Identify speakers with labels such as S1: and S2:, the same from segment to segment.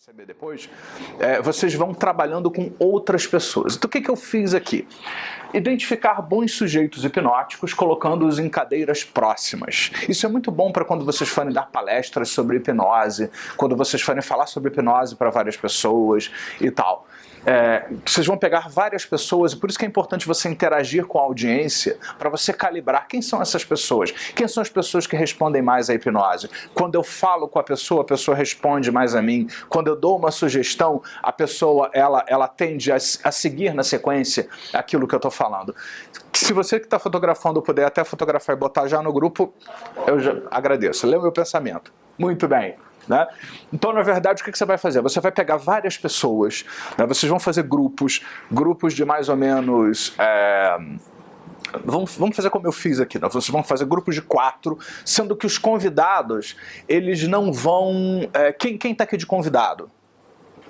S1: Receber depois, vocês vão trabalhando com outras pessoas. Então o que eu fiz aqui? Identificar bons sujeitos hipnóticos, colocando-os em cadeiras próximas. Isso é muito bom para quando vocês forem dar palestras sobre hipnose, quando vocês forem falar sobre hipnose para várias pessoas e tal. Vocês vão pegar várias pessoas, e por isso que é importante você interagir com a audiência, para você calibrar quem são essas pessoas, quem são as pessoas que respondem mais à hipnose. Quando eu falo com a pessoa responde mais a mim. Quando eu dou uma sugestão, a pessoa ela tende a seguir na sequência aquilo que eu estou falando. Se você que está fotografando puder até fotografar e botar já no grupo, eu já agradeço. Lê o meu pensamento. Muito bem. Né? Então, na verdade, o que você vai fazer? Você vai pegar várias pessoas, né? Vocês vão fazer grupos de mais ou menos... Vamos fazer como eu fiz aqui, né? Vocês vão fazer grupos de 4, sendo que os convidados, eles não vão... Quem está aqui de convidado?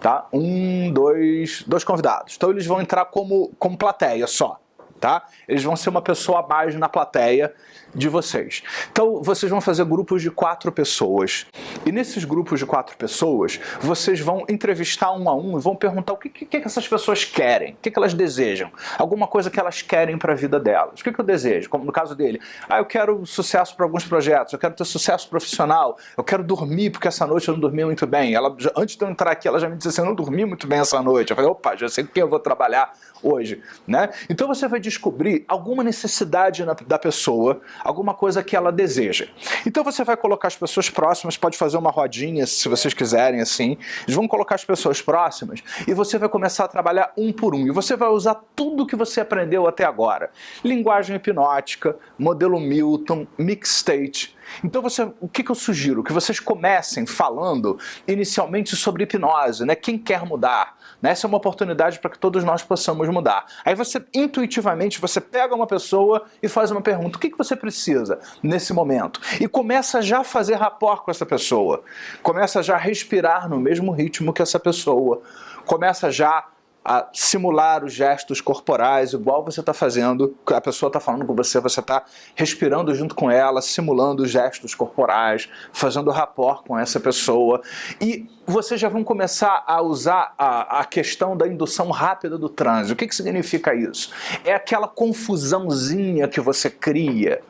S1: Tá? 2 convidados. Então, eles vão entrar como plateia só. Tá? Eles vão ser uma pessoa a mais na plateia de vocês. Então, vocês vão fazer grupos de 4 pessoas. E nesses grupos de 4 pessoas, vocês vão entrevistar um a um e vão perguntar o que essas pessoas querem, o que elas desejam. Alguma coisa que elas querem para a vida delas. O que eu desejo? Como no caso dele. Eu quero sucesso para alguns projetos, eu quero ter sucesso profissional, eu quero dormir porque essa noite eu não dormi muito bem. Antes de eu entrar aqui, ela já me disse assim, eu não dormi muito bem essa noite. Eu falei, opa, já sei com quem eu vou trabalhar hoje. Né? Então você vai descobrir alguma necessidade da pessoa, alguma coisa que ela deseja. Então você vai colocar as pessoas próximas, pode fazer uma rodinha se vocês quiserem assim, eles vão colocar as pessoas próximas e você vai começar a trabalhar um por um. E você vai usar tudo que você aprendeu até agora. Linguagem hipnótica, modelo Milton, mixed state. Então o que eu sugiro? Que vocês comecem falando inicialmente sobre hipnose, né? Quem quer mudar? Né? Essa é uma oportunidade para que todos nós possamos mudar. Aí você, intuitivamente, você pega uma pessoa e faz uma pergunta. O que você precisa nesse momento? E começa já a fazer rapport com essa pessoa. Começa já a respirar no mesmo ritmo que essa pessoa. Começa já a simular os gestos corporais, igual você está fazendo, a pessoa está falando com você, você está respirando junto com ela, simulando os gestos corporais, fazendo rapport com essa pessoa. E vocês já vão começar a usar a questão da indução rápida do transe. O que significa isso? É aquela confusãozinha que você cria,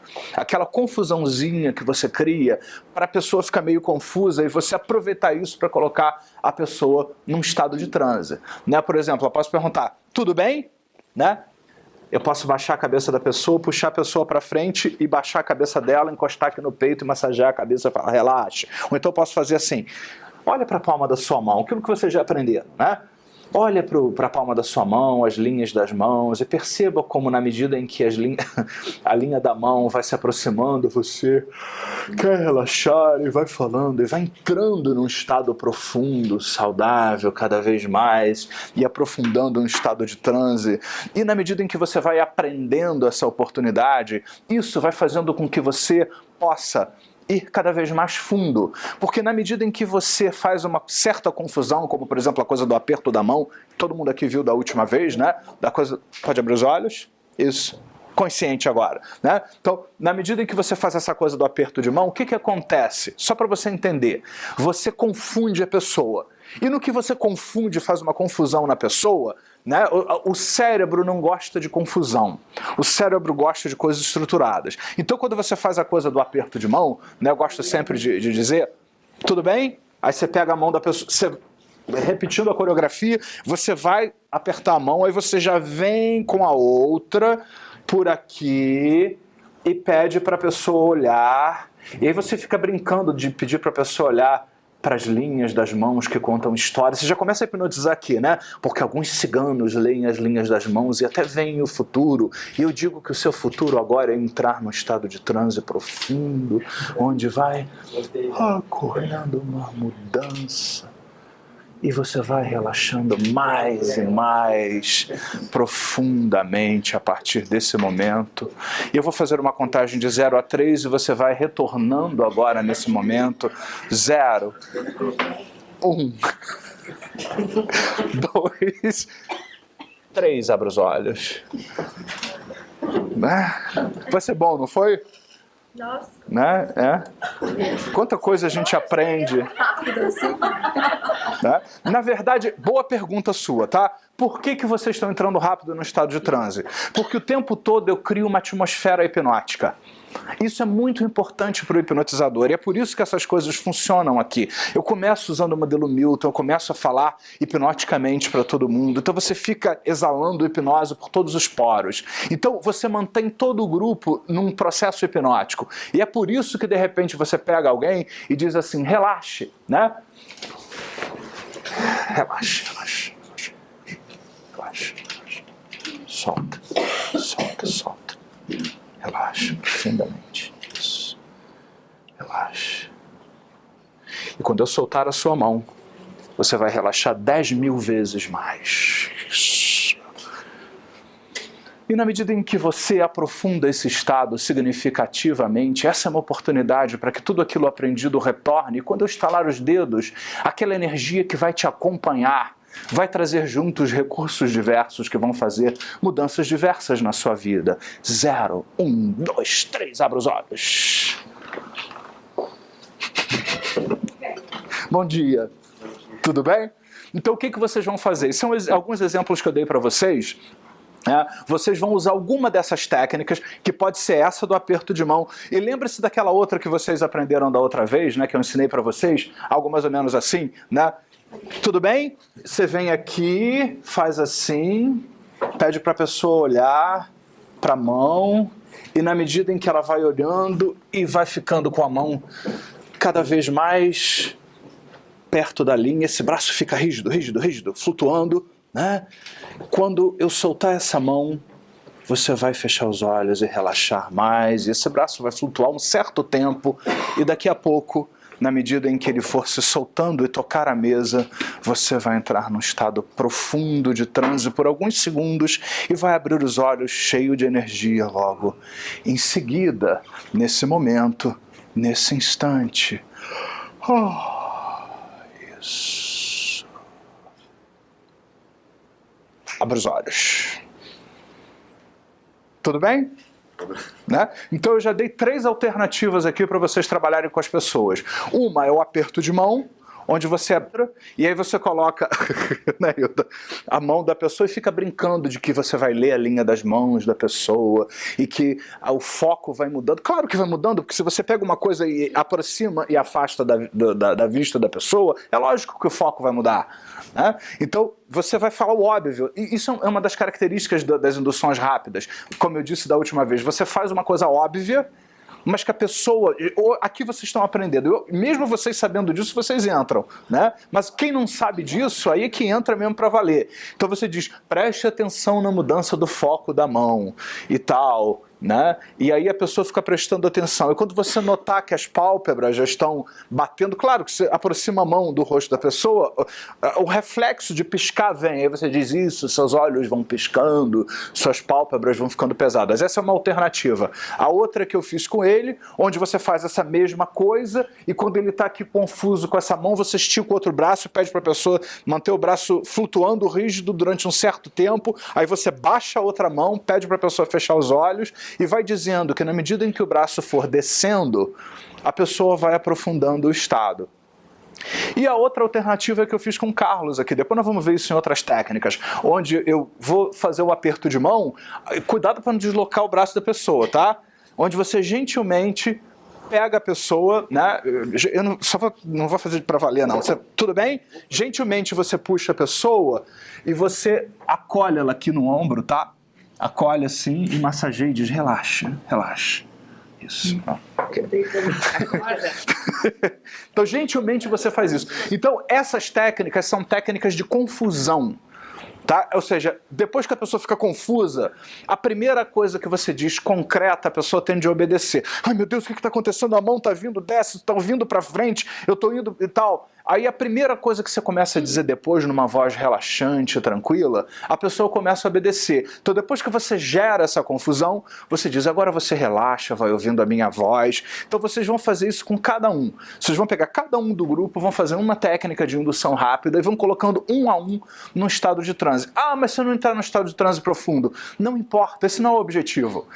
S1: para a pessoa ficar meio confusa e você aproveitar isso para colocar a pessoa num estado de transe. Né? Por exemplo, eu posso perguntar, tudo bem? Né? Eu posso baixar a cabeça da pessoa, puxar a pessoa para frente e baixar a cabeça dela, encostar aqui no peito e massagear a cabeça e falar, relaxa. Ou então eu posso fazer assim, olha para a palma da sua mão, aquilo que vocês já aprenderam, né? Olha para a palma da sua mão, as linhas das mãos, e perceba como na medida em que a linha da mão vai se aproximando, você quer relaxar e vai falando, e vai entrando num estado profundo, saudável cada vez mais, e aprofundando um estado de transe. E na medida em que você vai aprendendo essa oportunidade, isso vai fazendo com que você possa ir cada vez mais fundo, porque na medida em que você faz uma certa confusão, como por exemplo a coisa do aperto da mão, todo mundo aqui viu da última vez, né? Pode abrir os olhos? Isso. Consciente agora, né? Então, na medida em que você faz essa coisa do aperto de mão, o que acontece? Só para você entender, você confunde a pessoa. E no que você confunde, faz uma confusão na pessoa, né? O cérebro não gosta de confusão. O cérebro gosta de coisas estruturadas. Então, quando você faz a coisa do aperto de mão, né, eu gosto sempre de dizer, tudo bem? Aí você pega a mão da pessoa, você, repetindo a coreografia, você vai apertar a mão, aí você já vem com a outra por aqui e pede para a pessoa olhar. E aí você fica brincando de pedir para a pessoa olhar para as linhas das mãos que contam histórias. Você já começa a hipnotizar aqui, né? Porque alguns ciganos leem as linhas das mãos e até veem o futuro. E eu digo que o seu futuro agora é entrar num estado de transe profundo, onde vai ocorrendo uma mudança. E você vai relaxando mais e mais profundamente a partir desse momento. E eu vou fazer uma contagem de 0 a 3 e você vai retornando agora nesse momento. 0, 1, 2, 3, abra os olhos. Vai ser bom, não foi?
S2: Nossa.
S1: Né? Quanta coisa a gente aprende.
S2: Rápido assim.
S1: Né? Na verdade, boa pergunta sua, tá? Por que vocês estão entrando rápido no estado de transe? Porque o tempo todo eu crio uma atmosfera hipnótica. Isso é muito importante para o hipnotizador e é por isso que essas coisas funcionam aqui. Eu começo usando o modelo Milton, eu começo a falar hipnoticamente para todo mundo, então você fica exalando hipnose por todos os poros. Então você mantém todo o grupo num processo hipnótico. E é por isso que de repente você pega alguém e diz assim, relaxe, né? Relaxe, relaxe, relaxe. Relaxe, relaxe. Solta, solta, solta. Relaxa profundamente. Isso. Relaxa. E quando eu soltar a sua mão, você vai relaxar 10.000 vezes mais. Isso. E na medida em que você aprofunda esse estado significativamente, essa é uma oportunidade para que tudo aquilo aprendido retorne. E quando eu estalar os dedos, aquela energia que vai te acompanhar, vai trazer juntos recursos diversos que vão fazer mudanças diversas na sua vida. 0, 1, 2, 3, abra os olhos. Bom dia. Tudo bem? Então o que vocês vão fazer? São alguns exemplos que eu dei para vocês. Vocês vão usar alguma dessas técnicas, que pode ser essa do aperto de mão. E lembre-se daquela outra que vocês aprenderam da outra vez, né, que eu ensinei para vocês, algo mais ou menos assim, né? Tudo bem? Você vem aqui, faz assim, pede para a pessoa olhar para a mão, e na medida em que ela vai olhando e vai ficando com a mão cada vez mais perto da linha, esse braço fica rígido, rígido, rígido, flutuando, né? Quando eu soltar essa mão, você vai fechar os olhos e relaxar mais, e esse braço vai flutuar um certo tempo, e daqui a pouco, na medida em que ele for se soltando e tocar a mesa, você vai entrar num estado profundo de transe por alguns segundos e vai abrir os olhos cheio de energia logo. Em seguida, nesse momento, nesse instante. Isso. Abra os olhos. Tudo bem? Né? Então eu já dei 3 alternativas aqui para vocês trabalharem com as pessoas. Uma é o aperto de mão, onde você abre e aí você coloca né, a mão da pessoa e fica brincando de que você vai ler a linha das mãos da pessoa e que o foco vai mudando. Claro que vai mudando, porque se você pega uma coisa e aproxima e afasta da vista da pessoa, é lógico que o foco vai mudar. Né? Então você vai falar o óbvio, e isso é uma das características das induções rápidas. Como eu disse da última vez, você faz uma coisa óbvia, mas que a pessoa... Aqui vocês estão aprendendo. Mesmo vocês sabendo disso, vocês entram. Né? Mas quem não sabe disso, aí é que entra mesmo para valer. Então você diz, preste atenção na mudança do foco da mão e tal... Né? E aí a pessoa fica prestando atenção. E quando você notar que as pálpebras já estão batendo, claro que você aproxima a mão do rosto da pessoa, o reflexo de piscar vem. Aí você diz isso, seus olhos vão piscando, suas pálpebras vão ficando pesadas. Essa é uma alternativa. A outra que eu fiz com ele, onde você faz essa mesma coisa e quando ele está aqui confuso com essa mão, você estica o outro braço e pede para a pessoa manter o braço flutuando rígido durante um certo tempo. Aí você baixa a outra mão, pede para a pessoa fechar os olhos e vai dizendo que na medida em que o braço for descendo, a pessoa vai aprofundando o estado. E a outra alternativa é que eu fiz com o Carlos aqui, depois nós vamos ver isso em outras técnicas, onde eu vou fazer o aperto de mão, cuidado para não deslocar o braço da pessoa, tá? Onde você gentilmente pega a pessoa, né? Eu não vou fazer para valer não, tudo bem? Gentilmente você puxa a pessoa e você acolhe ela aqui no ombro, tá? Acolhe assim e massageia e diz, relaxa, relaxa. Isso. Okay. Então, gentilmente você faz isso. Então, essas técnicas são técnicas de confusão. Tá? Ou seja, depois que a pessoa fica confusa, a primeira coisa que você diz concreta, a pessoa tende a obedecer. Ai meu Deus, o que está acontecendo? A mão está vindo, desce, está vindo para frente, eu estou indo e tal. Aí a primeira coisa que você começa a dizer depois, numa voz relaxante, tranquila, a pessoa começa a obedecer. Então depois que você gera essa confusão, você diz, agora você relaxa, vai ouvindo a minha voz. Então vocês vão fazer isso com cada um. Vocês vão pegar cada um do grupo, vão fazer uma técnica de indução rápida e vão colocando um a um no estado de transe. Ah, mas se eu não entrar no estado de transe profundo, não importa, esse não é o objetivo.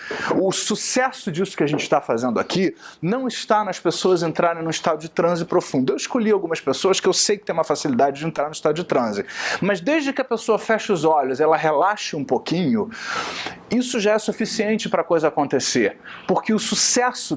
S1: O sucesso disso que a gente está fazendo aqui não está nas pessoas entrarem no estado de transe profundo. Eu escolhi algumas pessoas que eu sei que tem uma facilidade de entrar no estado de transe, mas desde que a pessoa feche os olhos, ela relaxe um pouquinho, isso já é suficiente para a coisa acontecer, porque o sucesso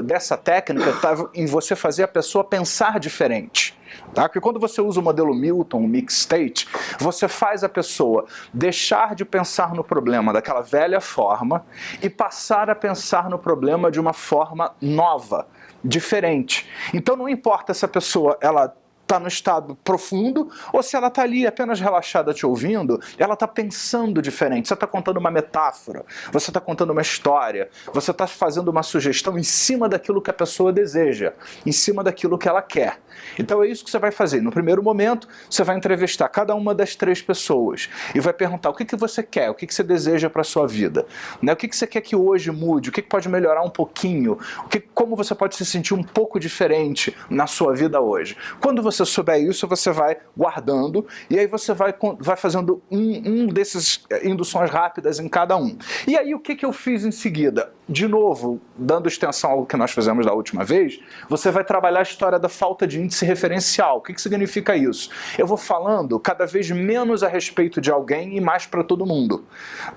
S1: dessa técnica está em você fazer a pessoa pensar diferente. Tá? Porque quando você usa o modelo Milton, o Mixed State, você faz a pessoa deixar de pensar no problema daquela velha forma e passar a pensar no problema de uma forma nova, diferente. Então não importa se a pessoa está no estado profundo, ou se ela está ali apenas relaxada te ouvindo, ela está pensando diferente. Você está contando uma metáfora, você está contando uma história, você está fazendo uma sugestão em cima daquilo que a pessoa deseja, em cima daquilo que ela quer. Então é isso que você vai fazer. No primeiro momento, você vai entrevistar cada uma das 3 pessoas e vai perguntar o que você quer, o que você deseja para a sua vida, né? O que você quer que hoje mude, o que pode melhorar um pouquinho, como você pode se sentir um pouco diferente na sua vida hoje. Quando você souber isso, você vai guardando e aí você vai fazendo um desses induções rápidas em cada um. E aí o que eu fiz em seguida? De novo, dando extensão ao que nós fizemos da última vez, você vai trabalhar a história da falta de índice referencial. O que significa isso? Eu vou falando cada vez menos a respeito de alguém e mais para todo mundo.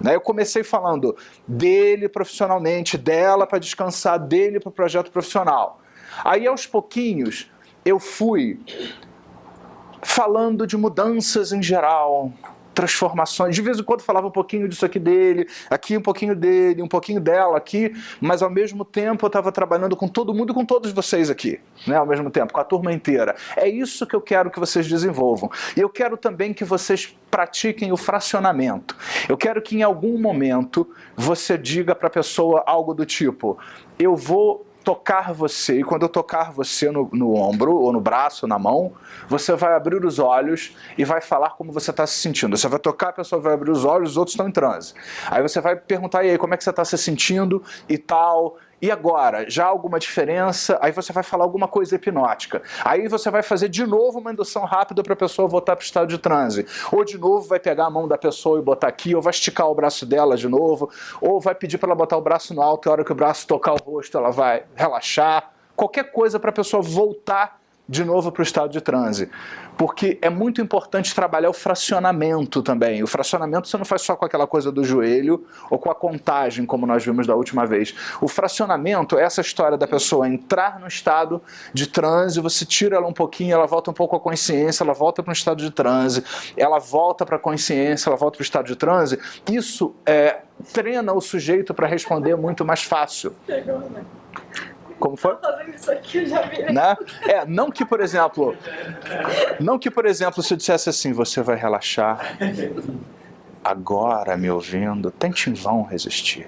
S1: Eu comecei falando dele profissionalmente, dela para descansar, dele para o projeto profissional. Aí aos pouquinhos eu fui falando de mudanças em geral, transformações. De vez em quando falava um pouquinho disso aqui dele, aqui um pouquinho dele, um pouquinho dela aqui, mas ao mesmo tempo eu estava trabalhando com todo mundo e com todos vocês aqui, né, ao mesmo tempo, com a turma inteira. É isso que eu quero que vocês desenvolvam. E eu quero também que vocês pratiquem o fracionamento. Eu quero que em algum momento você diga para a pessoa algo do tipo, eu vou tocar você, e quando eu tocar você no ombro, ou no braço, ou na mão, você vai abrir os olhos e vai falar como você está se sentindo. Você vai tocar, a pessoa vai abrir os olhos, os outros estão em transe. Aí você vai perguntar, e aí, como é que você está se sentindo e tal... E agora, já há alguma diferença? Aí você vai falar alguma coisa hipnótica. Aí você vai fazer de novo uma indução rápida para a pessoa voltar para o estado de transe. Ou de novo vai pegar a mão da pessoa e botar aqui, ou vai esticar o braço dela de novo, ou vai pedir para ela botar o braço no alto e a hora que o braço tocar o rosto ela vai relaxar. Qualquer coisa para a pessoa voltar de novo para o estado de transe. Porque é muito importante trabalhar o fracionamento também. O fracionamento você não faz só com aquela coisa do joelho ou com a contagem, como nós vimos da última vez. O fracionamento é essa história da pessoa entrar no estado de transe, você tira ela um pouquinho, ela volta um pouco à consciência, ela volta para um estado de transe, ela volta para a consciência, ela volta para o estado de transe. Isso treina o sujeito para responder muito mais fácil. Como foi?
S2: Fazendo isso aqui, eu já vi.
S1: Né? Não que, por exemplo, se eu dissesse assim, você vai relaxar, agora me ouvindo, tente em vão resistir.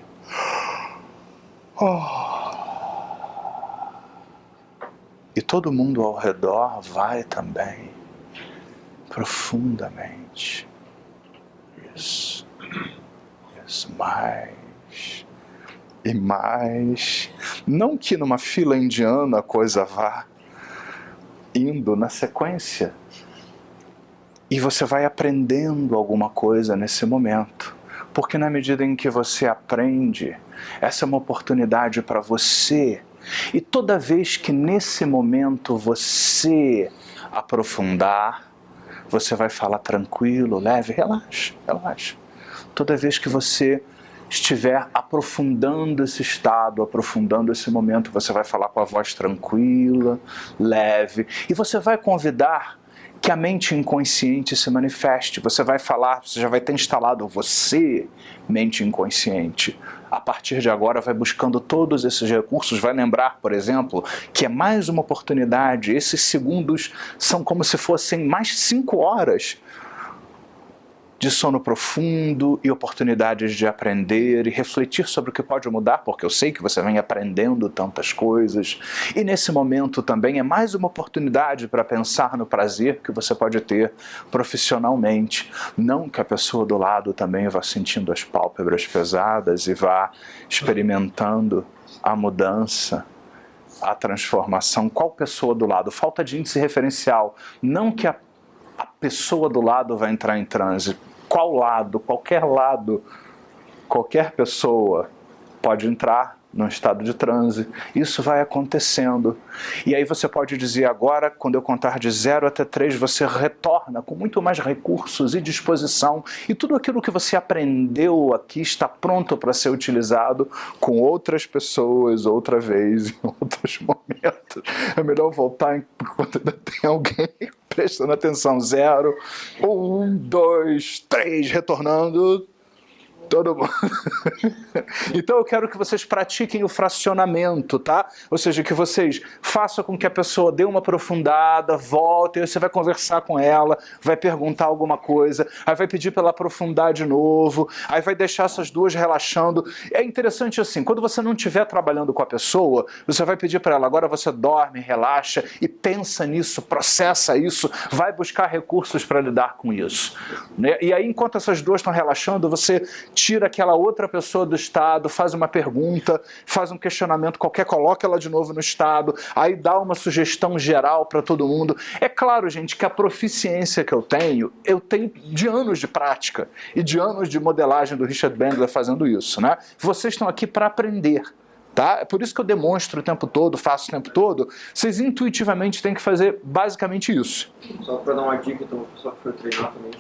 S1: E todo mundo ao redor vai também, profundamente. Isso, mais... E mais, não que numa fila indiana a coisa vá indo na sequência, e você vai aprendendo alguma coisa nesse momento, porque na medida em que você aprende, essa é uma oportunidade para você, e toda vez que nesse momento você aprofundar, você vai falar tranquilo, leve, relaxa, relaxa. Toda vez que você estiver aprofundando esse estado, aprofundando esse momento, você vai falar com a voz tranquila, leve, e você vai convidar que a mente inconsciente se manifeste. Você vai falar, você já vai ter instalado você, mente inconsciente. A partir de agora vai buscando todos esses recursos, vai lembrar, por exemplo, que é mais uma oportunidade, esses segundos são como se fossem mais 5 horas de sono profundo e oportunidades de aprender e refletir sobre o que pode mudar, porque eu sei que você vem aprendendo tantas coisas. E nesse momento também é mais uma oportunidade para pensar no prazer que você pode ter profissionalmente. Não que a pessoa do lado também vá sentindo as pálpebras pesadas e vá experimentando a mudança, a transformação. Qual pessoa do lado? Falta de índice referencial. Não que a pessoa do lado vai entrar em transe. Qual lado? Qualquer pessoa pode entrar num estado de transe. Isso vai acontecendo. E aí você pode dizer agora, quando eu contar de 0 até 3, você retorna com muito mais recursos e disposição. E tudo aquilo que você aprendeu aqui está pronto para ser utilizado com outras pessoas, outra vez, em outros momentos. É melhor voltar enquanto ainda tem alguém prestando atenção. 0, 1, 2, 3, retornando. Todo mundo. Então eu quero que vocês pratiquem o fracionamento, tá? Ou seja, que vocês façam com que a pessoa dê uma aprofundada, volte, aí você vai conversar com ela, vai perguntar alguma coisa, aí vai pedir para ela aprofundar de novo, aí vai deixar essas duas relaxando. É interessante assim, quando você não estiver trabalhando com a pessoa, você vai pedir para ela, agora você dorme, relaxa e pensa nisso, processa isso, vai buscar recursos para lidar com isso. Né? E aí, enquanto essas duas estão relaxando, você tira aquela outra pessoa do estado, faz uma pergunta, faz um questionamento qualquer, coloca ela de novo no estado, aí dá uma sugestão geral para todo mundo. É claro, gente, que a proficiência que eu tenho de anos de prática e de anos de modelagem do Richard Bandler fazendo isso, né? Vocês estão aqui para aprender. Tá? É por isso que eu demonstro o tempo todo, faço o tempo todo. Vocês intuitivamente têm que fazer basicamente isso.
S2: Só para dar uma dica, então, o pessoal que foi treinar também.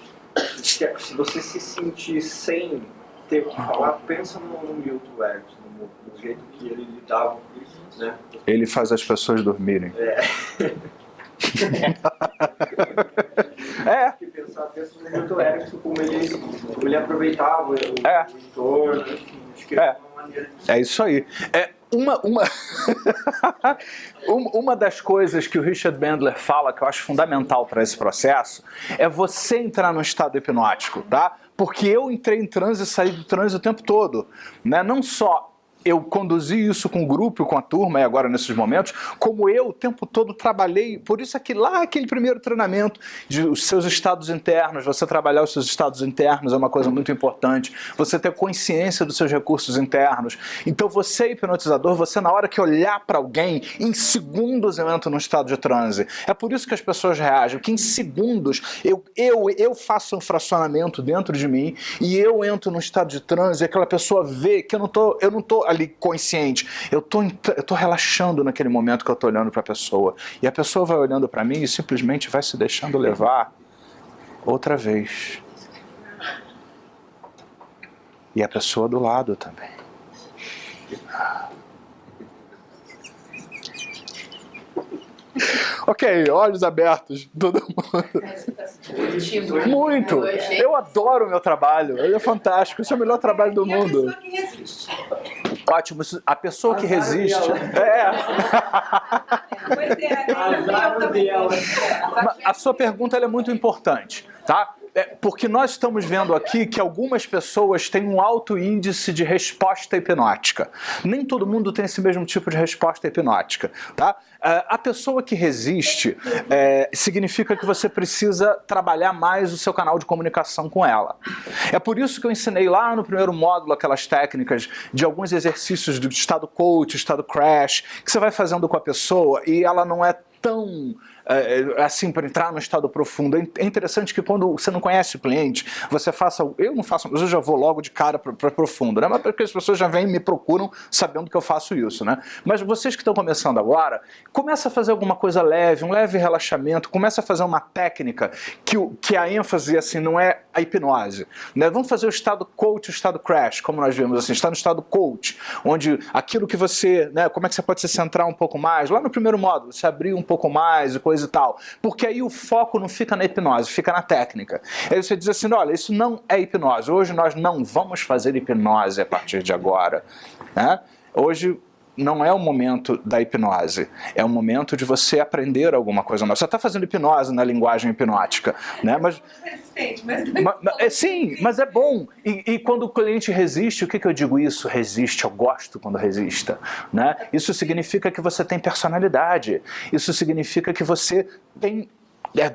S2: Se você se sentir sem ter o que falar, pensa no Milton Erickson, no jeito que ele lidava com isso, né?
S1: Ele faz as pessoas dormirem.
S2: Tem que pensar no Milton Erickson, como ele aproveitava o entorno, enfim, acho que é uma maneira de...
S1: É isso aí. Uma das coisas que o Richard Bandler fala, que eu acho fundamental para esse processo, é você entrar no estado hipnótico, tá? Porque eu entrei em transe e saí do transe o tempo todo, né? Não só eu conduzi isso com o grupo, com a turma, e agora nesses momentos, como eu o tempo todo trabalhei, por isso aquele primeiro treinamento de os seus estados internos, você trabalhar os seus estados internos é uma coisa muito importante, você ter consciência dos seus recursos internos. Então você, hipnotizador, você na hora que olhar para alguém, em segundos eu entro num estado de transe. É por isso que as pessoas reagem, que em segundos eu faço um fracionamento dentro de mim e eu entro num estado de transe e aquela pessoa vê que eu não tô ali consciente, eu tô relaxando naquele momento que eu tô olhando para a pessoa, e a pessoa vai olhando para mim e simplesmente vai se deixando levar outra vez. E a pessoa do lado também. Ok, olhos abertos, todo mundo. Muito! Eu adoro o meu trabalho, ele é fantástico, esse é o melhor trabalho do mundo.
S3: A pessoa que resiste.
S1: Ótimo, a pessoa que resiste. A sua pergunta ela é muito importante, tá? Porque nós estamos vendo aqui que algumas pessoas têm um alto índice de resposta hipnótica. Nem todo mundo tem esse mesmo tipo de resposta hipnótica, tá? A pessoa que resiste significa que você precisa trabalhar mais o seu canal de comunicação com ela. É por isso que eu ensinei lá no primeiro módulo aquelas técnicas de alguns exercícios do estado coach, estado crash, que você vai fazendo com a pessoa e ela não é tão assim, para entrar no estado profundo. É interessante que quando você não conhece o cliente, você faça... Eu não faço, eu já vou logo de cara para profundo, né? Mas porque as pessoas já vêm e me procuram sabendo que eu faço isso, né? Mas vocês que estão começando agora, começa a fazer alguma coisa leve, um leve relaxamento, começa a fazer uma técnica que a ênfase, assim, não é a hipnose, né? Vamos fazer o estado coach, o estado crash, como nós vimos, assim, está no estado coach, onde aquilo que você, né, como é que você pode se centrar um pouco mais, lá no primeiro módulo, se abrir um pouco mais e coisa e tal, porque aí o foco não fica na hipnose, fica na técnica. Aí você diz assim, olha, isso não é hipnose, hoje nós não vamos fazer hipnose a partir de agora, né? Hoje não é o momento da hipnose, é o momento de você aprender alguma coisa nova. Você está fazendo hipnose na linguagem hipnótica, né? Sim, mas é bom. E quando o cliente resiste, o que eu digo isso? Resiste, eu gosto quando resista, né? Isso significa que você tem personalidade, isso significa que você tem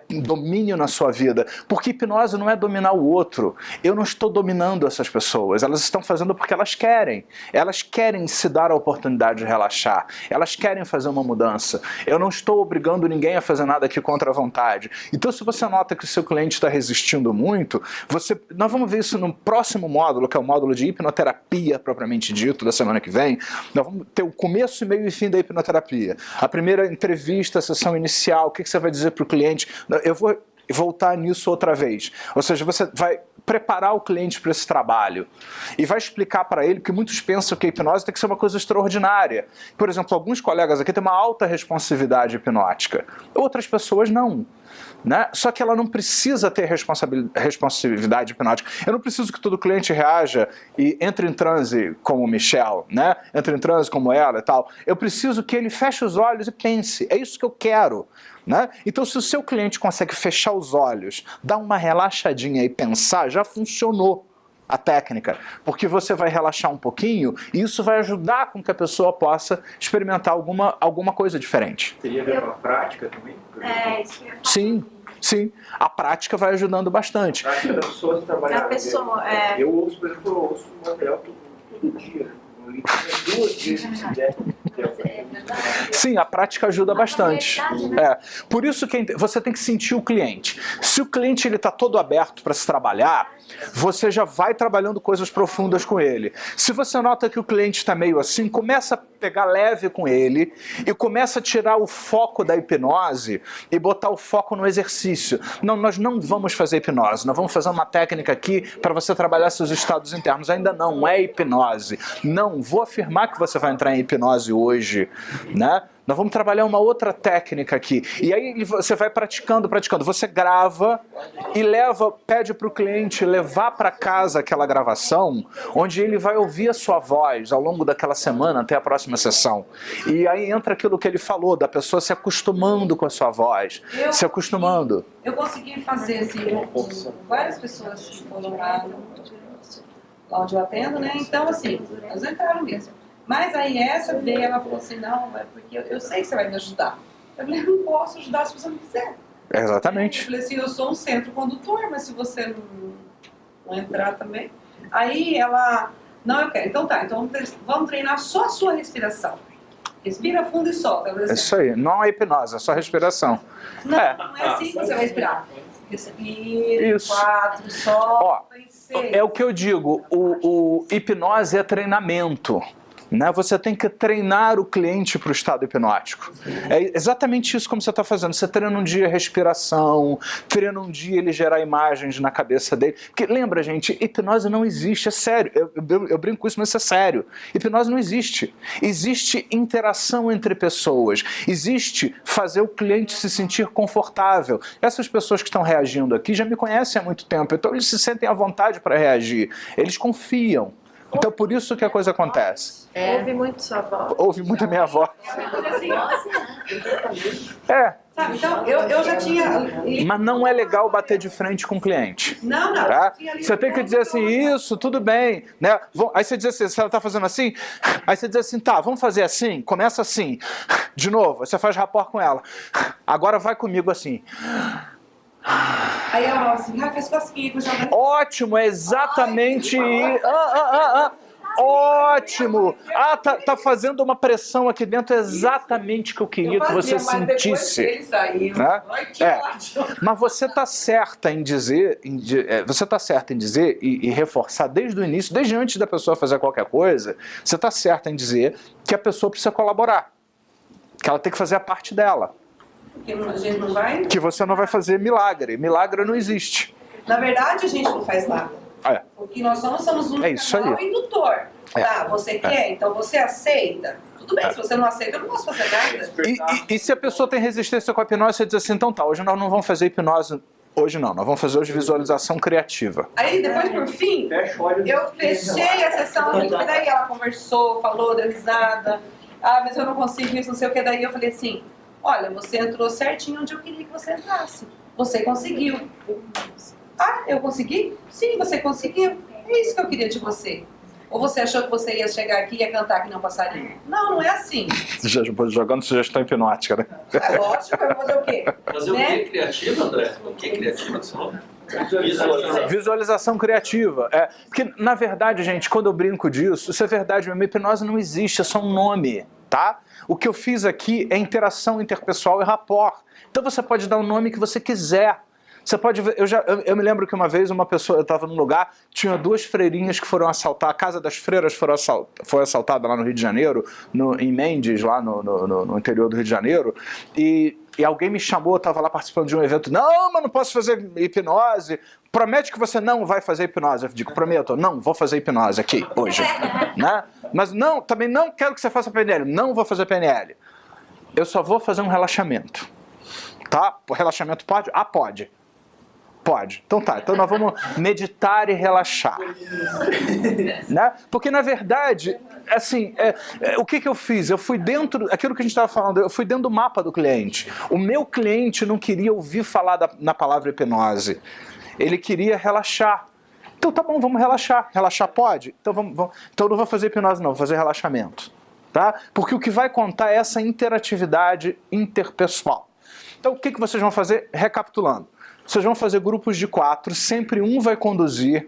S1: domínio na sua vida, porque hipnose não é dominar o outro. Eu não estou dominando essas pessoas, elas estão fazendo porque elas querem se dar a oportunidade de relaxar, elas querem fazer uma mudança. Eu não estou obrigando ninguém a fazer nada aqui contra a vontade. Então, se você nota que o seu cliente está resistindo muito, nós vamos ver isso no próximo módulo, que é o módulo de hipnoterapia propriamente dito, da semana que vem. Nós vamos ter o começo, meio e fim da hipnoterapia. A primeira entrevista, a sessão inicial, o que você vai dizer para o cliente. Eu vou voltar nisso outra vez. Ou seja, você vai preparar o cliente para esse trabalho e vai explicar para ele, porque muitos pensam que a hipnose tem que ser uma coisa extraordinária. Por exemplo, alguns colegas aqui têm uma alta responsividade hipnótica, outras pessoas não. Né? Só que ela não precisa ter responsividade hipnótica. Eu não preciso que todo cliente reaja e entre em transe como o Michel, né? Entre em transe como ela e tal. Eu preciso que ele feche os olhos e pense. É isso que eu quero. Né? Então, se o seu cliente consegue fechar os olhos, dar uma relaxadinha e pensar, já funcionou a técnica, porque você vai relaxar um pouquinho e isso vai ajudar com que a pessoa possa experimentar alguma coisa diferente.
S2: Teria a ver com a prática também?
S3: Isso mesmo.
S1: Sim, sim. A prática vai ajudando bastante.
S2: A prática da pessoa trabalhar.
S3: A pessoa,
S2: Eu ouço, por exemplo, eu ouço material todo dia. Eu li 2 vezes se der.
S1: Sim, a prática ajuda bastante. Por isso que você tem que sentir o cliente. Se o cliente está todo aberto para se trabalhar, você já vai trabalhando coisas profundas com ele. Se você nota que o cliente está meio assim, começa a pegar leve com ele e começa a tirar o foco da hipnose e botar o foco no exercício. Não, nós não vamos fazer hipnose, nós vamos fazer uma técnica aqui para você trabalhar seus estados internos. Ainda não é hipnose. Não vou afirmar que você vai entrar em hipnose hoje, né? Nós vamos trabalhar uma outra técnica aqui. E aí você vai praticando. Você grava e pede para o cliente levar para casa aquela gravação, onde ele vai ouvir a sua voz ao longo daquela semana até a próxima sessão. E aí entra aquilo que ele falou, da pessoa se acostumando com a sua voz. Se acostumando.
S4: Eu consegui fazer assim, com várias pessoas que foram lá onde eu atendo, né? Então, assim, elas entraram mesmo. Mas aí essa veio, ela falou assim, não, é porque eu sei que você vai me ajudar. Eu falei, eu não posso ajudar se você não quiser.
S1: Exatamente.
S4: Eu falei assim, eu sou um centro condutor, mas se você não entrar também. Aí ela, não, eu quero. Então tá, então vamos treinar só a sua respiração. Respira fundo e solta. Assim,
S1: isso aí, não é hipnose, é só respiração.
S4: Não é assim que você vai respirar. Respira,
S1: isso.
S4: 4, solta e 6.
S1: É o que eu digo, o hipnose é treinamento. Né? Você tem que treinar o cliente para o estado hipnótico. É exatamente isso como você está fazendo. Você treina um dia a respiração, treina um dia ele gerar imagens na cabeça dele. Porque lembra, gente, hipnose não existe, é sério. Eu brinco com isso, mas isso é sério. Hipnose não existe. Existe interação entre pessoas. Existe fazer o cliente se sentir confortável. Essas pessoas que estão reagindo aqui já me conhecem há muito tempo, então eles se sentem à vontade para reagir. Eles confiam. Então, por isso que a coisa acontece.
S3: Ouve muito sua voz.
S1: Ouve muito a minha voz.
S4: Sabe, então, eu já tinha...
S1: Mas não é legal bater de frente com o cliente.
S4: Não.
S1: Tá? Você tem que dizer assim, isso, tudo bem. Né? Aí você diz assim, se ela está fazendo assim, aí você diz assim, tá, vamos fazer assim, começa assim. De novo, você faz rapport com ela. Agora vai comigo assim.
S4: Aí ela fala assim, faz cosquinha com o jogador.
S1: Ótimo, é exatamente isso. Ótimo! Tá fazendo uma pressão aqui dentro, é exatamente o que eu queria que você sentisse.
S4: Ele saiu.
S1: Né? Mas você está certa em dizer, e reforçar desde o início, desde antes da pessoa fazer qualquer coisa, você está certa em dizer que a pessoa precisa colaborar, que ela tem que fazer a parte dela.
S4: Que a gente não vai?
S1: Que você não vai fazer milagre. Milagre não existe.
S4: Na verdade, a gente não faz nada. O que nós somos um canal indutor. Tá, você quer? Então você aceita? Tudo bem, se você não aceita, eu não posso fazer nada.
S1: E se a pessoa tem resistência com a hipnose, você diz assim, então tá, hoje nós não vamos fazer hipnose. Hoje não, nós vamos fazer hoje visualização criativa.
S4: Aí depois, por fim, eu fechei a sessão, e daí ela conversou, falou, deu risada. Ah, mas eu não consigo isso, não sei o que. Daí eu falei assim, olha, você entrou certinho onde eu queria que você entrasse. Você conseguiu. Ah, eu consegui? Sim, você conseguiu. É isso que eu queria de você. Ou você achou que você ia chegar aqui e ia cantar que não passarinho? Não, não é assim.
S1: Jogando sugestão hipnótica, né?
S4: É lógico, eu vou fazer o quê?
S5: Fazer o que criativo, André? O que criativo que você falou?
S1: Visualização criativa. Porque, na verdade, gente, quando eu brinco disso, isso é verdade mesmo. Hipnose não existe, é só um nome, tá? O que eu fiz aqui é interação interpessoal e rapport. Então você pode dar o nome que você quiser. Você pode ver, eu me lembro que uma vez uma pessoa, eu estava num lugar, tinha 2 freirinhas que foram assaltar, a Casa das Freiras foi assaltada lá no Rio de Janeiro, em Mendes, lá no interior do Rio de Janeiro, e alguém me chamou, eu estava lá participando de um evento, não, mas não posso fazer hipnose, promete que você não vai fazer hipnose. Eu digo, prometo, não vou fazer hipnose aqui, hoje, né? Mas não, também não quero que você faça PNL, não vou fazer PNL, eu só vou fazer um relaxamento, tá? O relaxamento pode? Ah, pode. Pode. Então tá, então nós vamos meditar e relaxar. Né? Porque na verdade, assim, o que eu fiz? Eu fui dentro, aquilo que a gente estava falando, eu fui dentro do mapa do cliente. O meu cliente não queria ouvir falar na palavra hipnose. Ele queria relaxar. Então tá bom, vamos relaxar. Relaxar pode? Então, então eu não vou fazer hipnose não, vou fazer relaxamento. Tá? Porque o que vai contar é essa interatividade interpessoal. Então o que vocês vão fazer? Recapitulando. Vocês vão fazer grupos de 4, sempre um vai conduzir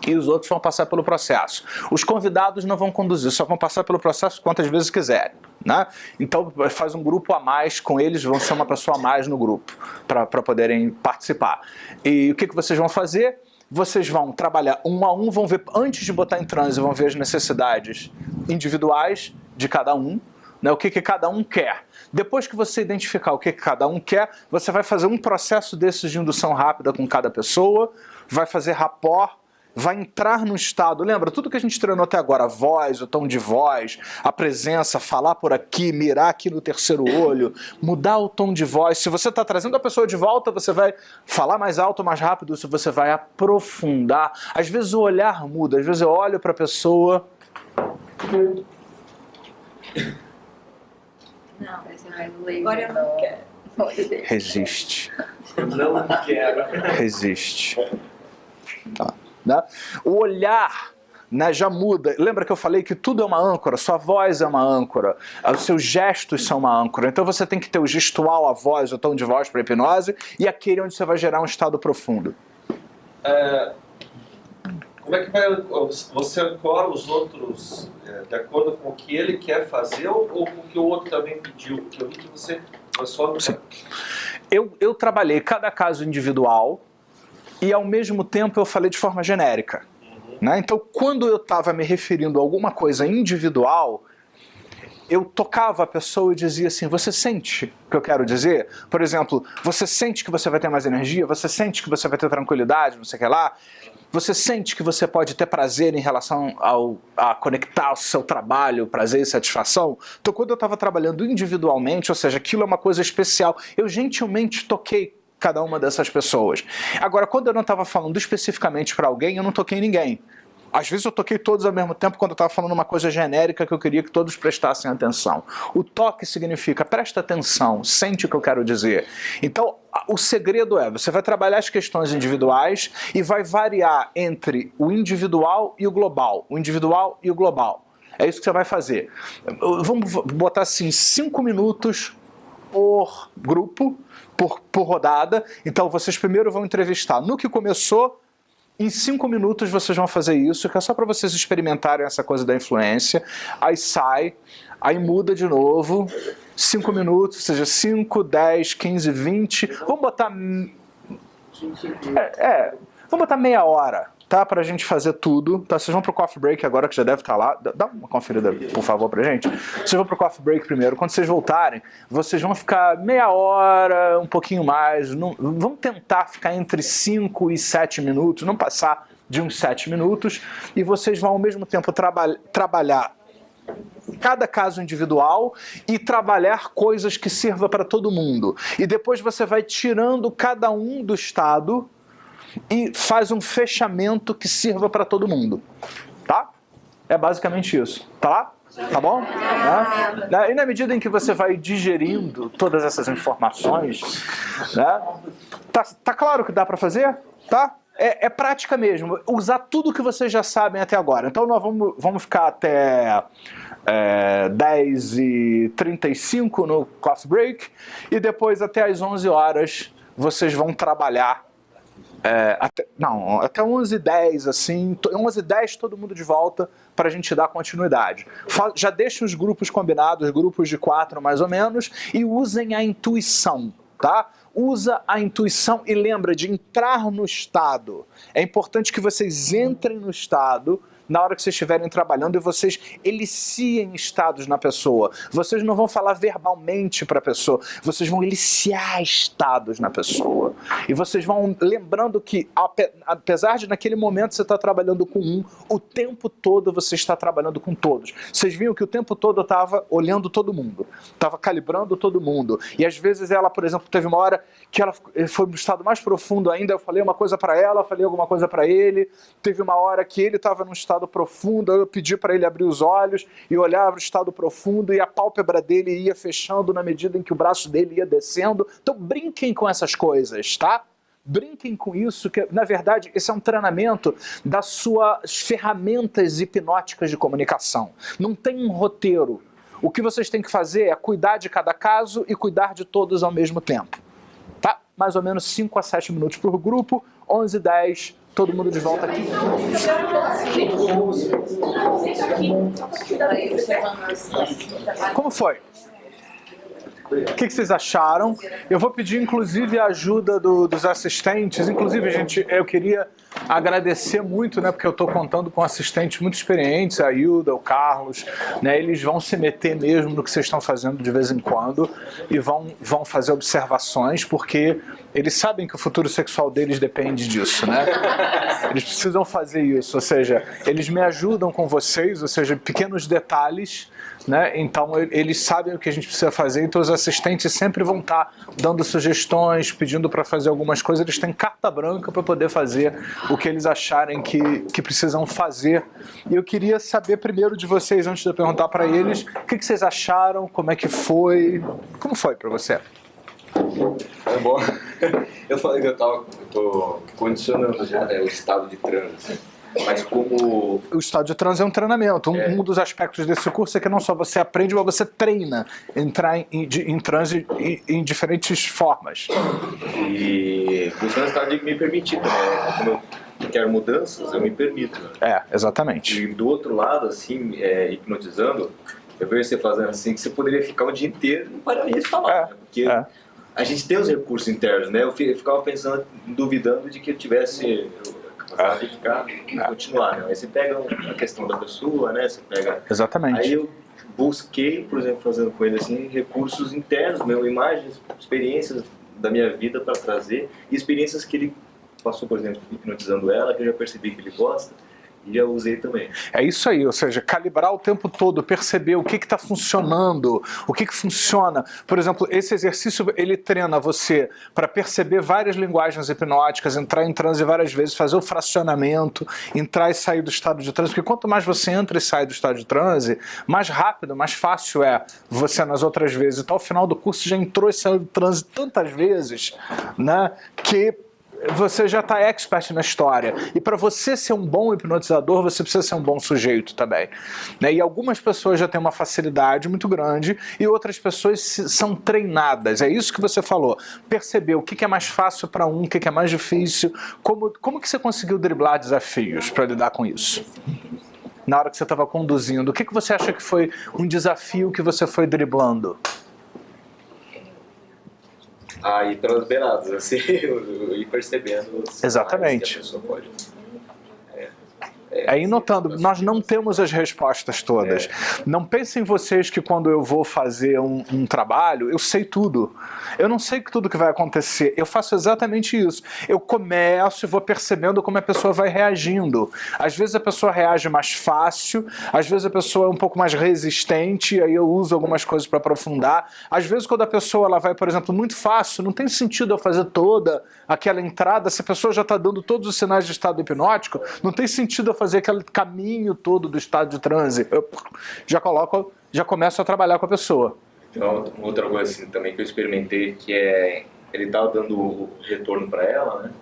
S1: e os outros vão passar pelo processo. Os convidados não vão conduzir, só vão passar pelo processo quantas vezes quiserem. Né? Então faz um grupo a mais com eles, vão ser uma pessoa a mais no grupo, para poderem participar. E o que vocês vão fazer? Vocês vão trabalhar um a um, vão ver, antes de botar em transe, vão ver as necessidades individuais de cada um, né, o que cada um quer. Depois que você identificar o que cada um quer, você vai fazer um processo desses de indução rápida com cada pessoa, vai fazer rapport, vai entrar no estado, lembra, tudo que a gente treinou até agora, a voz, o tom de voz, a presença, falar por aqui, mirar aqui no terceiro olho, mudar o tom de voz. Se você está trazendo a pessoa de volta, você vai falar mais alto, mais rápido, se você vai aprofundar. Às vezes o olhar muda, às vezes eu olho para a pessoa...
S3: Não, mas agora eu não quero.
S1: Resiste.
S2: Não quero.
S1: Resiste. Tá. Né? O olhar, né, já muda. Lembra que eu falei que tudo é uma âncora? Sua voz é uma âncora. Os seus gestos são uma âncora. Então você tem que ter o gestual, a voz, o tom de voz para hipnose e aquele onde você vai gerar um estado profundo.
S5: Como é que você ancora os outros de acordo com o que ele quer fazer ou com o que o outro também pediu? Porque eu vi que você só...
S1: Sim. Eu trabalhei cada caso individual e ao mesmo tempo eu falei de forma genérica. Né? Então quando eu estava me referindo a alguma coisa individual, eu tocava a pessoa e dizia assim, você sente o que eu quero dizer? Por exemplo, você sente que você vai ter mais energia? Você sente que você vai ter tranquilidade? Não sei o que lá? Você sente que você pode ter prazer em relação a conectar o seu trabalho, prazer e satisfação? Então quando eu estava trabalhando individualmente, ou seja, aquilo é uma coisa especial, eu gentilmente toquei cada uma dessas pessoas. Agora, quando eu não estava falando especificamente para alguém, eu não toquei em ninguém. Às vezes eu toquei todos ao mesmo tempo quando eu estava falando uma coisa genérica que eu queria que todos prestassem atenção. O toque significa, presta atenção, sente o que eu quero dizer. Então, o segredo é, você vai trabalhar as questões individuais e vai variar entre o individual e o global. O individual e o global. É isso que você vai fazer. Vamos botar assim, 5 minutos por grupo, por rodada. Então, vocês primeiro vão entrevistar. No que começou... Em 5 minutos vocês vão fazer isso, que é só para vocês experimentarem essa coisa da influência. Aí sai, aí muda de novo, 5 minutos, ou seja, 5, 10, 15, 20. Vamos botar... vamos botar meia hora, tá? Pra gente fazer tudo. Tá? Vocês vão pro coffee break agora, que já deve estar lá. Dá uma conferida, por favor, pra gente. Vocês vão pro coffee break primeiro. Quando vocês voltarem, vocês vão ficar meia hora, um pouquinho mais. Vamos tentar ficar entre 5 e 7 minutos, não passar de uns 7 minutos. E vocês vão, ao mesmo tempo, trabalhar cada caso individual e trabalhar coisas que sirvam para todo mundo. E depois você vai tirando cada um do estado e faz um fechamento que sirva para todo mundo, tá? É basicamente isso, tá? Tá bom? Né? E na medida em que você vai digerindo todas essas informações, né? Tá claro que dá para fazer? Tá? É prática mesmo. Usar tudo que vocês já sabem até agora. Então nós vamos ficar até 10h35 no class break e depois até às 11 horas vocês vão trabalhar até 11h10, assim, 11h10 todo mundo de volta para a gente dar continuidade. Já deixem os grupos combinados, grupos de 4 mais ou menos, e usem a intuição, tá? Usa a intuição e lembra de entrar no estado. É importante que vocês entrem no estado na hora que vocês estiverem trabalhando e vocês eliciem estados na pessoa. Vocês não vão falar verbalmente para a pessoa, vocês vão eliciar estados na pessoa. E vocês vão lembrando que, apesar de naquele momento você estar trabalhando com um, o tempo todo você está trabalhando com todos. Vocês viram que o tempo todo eu estava olhando todo mundo, estava calibrando todo mundo. E às vezes ela, por exemplo, teve uma hora que ela foi no estado mais profundo ainda, eu falei uma coisa para ela, falei alguma coisa para ele. Teve uma hora que ele estava num estado profundo, eu pedi para ele abrir os olhos e olhar para o estado profundo e a pálpebra dele ia fechando na medida em que o braço dele ia descendo. Então brinquem com essas coisas, tá? Brinquem com isso, que na verdade esse é um treinamento das suas ferramentas hipnóticas de comunicação. Não tem um roteiro. O que vocês têm que fazer é cuidar de cada caso e cuidar de todos ao mesmo tempo. Tá? Mais ou menos 5 a 7 minutos por grupo, 11h10, todo mundo de volta aqui. Como foi? O que vocês acharam? Eu vou pedir, inclusive, a ajuda dos assistentes. Inclusive, gente, eu queria agradecer muito, né, porque eu estou contando com assistentes muito experientes, a Hilda, o Carlos, né, eles vão se meter mesmo no que vocês estão fazendo de vez em quando e vão fazer observações, porque eles sabem que o futuro sexual deles depende disso, né? Eles precisam fazer isso, ou seja, eles me ajudam com vocês, ou seja, pequenos detalhes, né? Então eles sabem o que a gente precisa fazer, então os assistentes sempre vão estar dando sugestões, pedindo para fazer algumas coisas, eles têm carta branca para poder fazer o que eles acharem que precisam fazer. E eu queria saber primeiro de vocês, antes de eu perguntar para eles, o que vocês acharam, como é que foi, como foi para você?
S6: É bom. Eu falei que eu tô condicionando já, né, o estado de transe. Mas como...
S1: O estado de transe é um treinamento. Um dos aspectos desse curso é que não só você aprende, mas você treina entrar em transe em diferentes formas.
S6: E funciona o estado de me permitir, né? Como eu quero mudanças, eu me permito. Né?
S1: Exatamente.
S6: E do outro lado, assim, hipnotizando, eu vejo você fazendo assim, que você poderia ficar o dia inteiro e não pararia de falar. Né? Porque a gente tem os recursos internos, né? Eu ficava pensando, duvidando de que eu tivesse... de ficar e continuar, né? Aí você pega a questão da pessoa, né? Você pega...
S1: Exatamente.
S6: Aí eu busquei, por exemplo, fazendo com ele assim, recursos internos, imagens, experiências da minha vida para trazer, e experiências que ele passou, por exemplo, hipnotizando ela, que eu já percebi que ele gosta, e já usei também.
S1: É isso aí, ou seja, calibrar o tempo todo, perceber o que está funcionando, o que funciona. Por exemplo, esse exercício, ele treina você para perceber várias linguagens hipnóticas, entrar em transe várias vezes, fazer o fracionamento, entrar e sair do estado de transe, porque quanto mais você entra e sai do estado de transe, mais rápido, mais fácil é você nas outras vezes. Então, ao final do curso, já entrou e saiu do transe tantas vezes, né, que você já está expert na história. E para você ser um bom hipnotizador, você precisa ser um bom sujeito também. Né? E algumas pessoas já têm uma facilidade muito grande e outras pessoas são treinadas. É isso que você falou. Perceber o que é mais fácil para um, o que é mais difícil. Como que você conseguiu driblar desafios para lidar com isso? Na hora que você estava conduzindo, o que você acha que foi um desafio que você foi driblando?
S6: Aí pelas beiradas, assim, e percebendo os
S1: exatamente.
S6: Que a pessoa pode...
S1: Aí notando, nós não temos as respostas todas. Não pensem vocês que quando eu vou fazer um trabalho, eu sei tudo. Eu não sei tudo que vai acontecer. Eu faço exatamente isso. Eu começo e vou percebendo como a pessoa vai reagindo. Às vezes a pessoa reage mais fácil, às vezes a pessoa é um pouco mais resistente, aí eu uso algumas coisas para aprofundar. Às vezes quando a pessoa ela vai, por exemplo, muito fácil, não tem sentido eu fazer toda aquela entrada, se a pessoa já está dando todos os sinais de estado hipnótico, não tem sentido eu fazer aquele caminho todo do estado de transe, eu já começo a trabalhar com a pessoa.
S6: Então, outra coisa assim, também que eu experimentei, que é, ele estava dando o retorno para ela,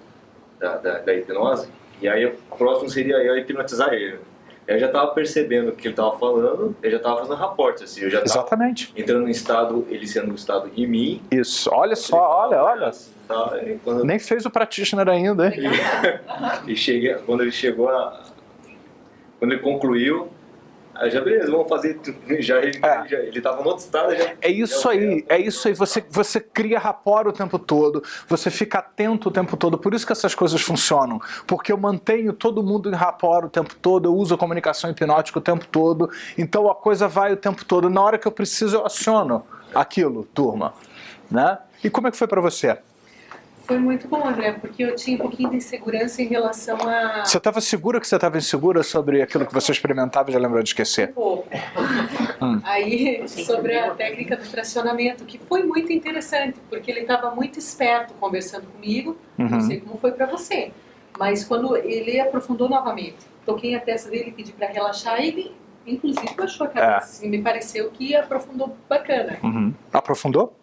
S6: né, da hipnose, e aí o próximo seria eu hipnotizar ele. Eu já estava percebendo o que ele estava falando, eu já estava fazendo raporte, assim, eu já estava
S1: Exatamente.
S6: entrando no estado, ele sendo um estado em mim.
S1: Isso, olha só, olha.
S6: Tá, quando...
S1: Nem fez o practitioner ainda, hein?
S6: Quando ele concluiu, aí já beleza, vamos fazer. Ele estava no outro estado.
S1: É isso aí. Você cria rapport o tempo todo, você fica atento o tempo todo. Por isso que essas coisas funcionam. Porque eu mantenho todo mundo em rapport o tempo todo, eu uso a comunicação hipnótica o tempo todo, então a coisa vai o tempo todo. Na hora que eu preciso, eu aciono aquilo, turma. Né? E como é que foi para você?
S7: Foi muito bom, André, porque eu tinha um pouquinho de insegurança em relação a...
S1: Você estava segura que você estava insegura sobre aquilo que você experimentava e já lembrou de esquecer?
S7: Um pouco. Aí, sobre a técnica do fracionamento, que foi muito interessante, porque ele estava muito esperto conversando comigo, não sei como foi para você, mas quando ele aprofundou novamente, toquei a testa dele, pedi para relaxar, ele inclusive baixou a cabeça, e me pareceu que aprofundou bacana.
S1: Aprofundou?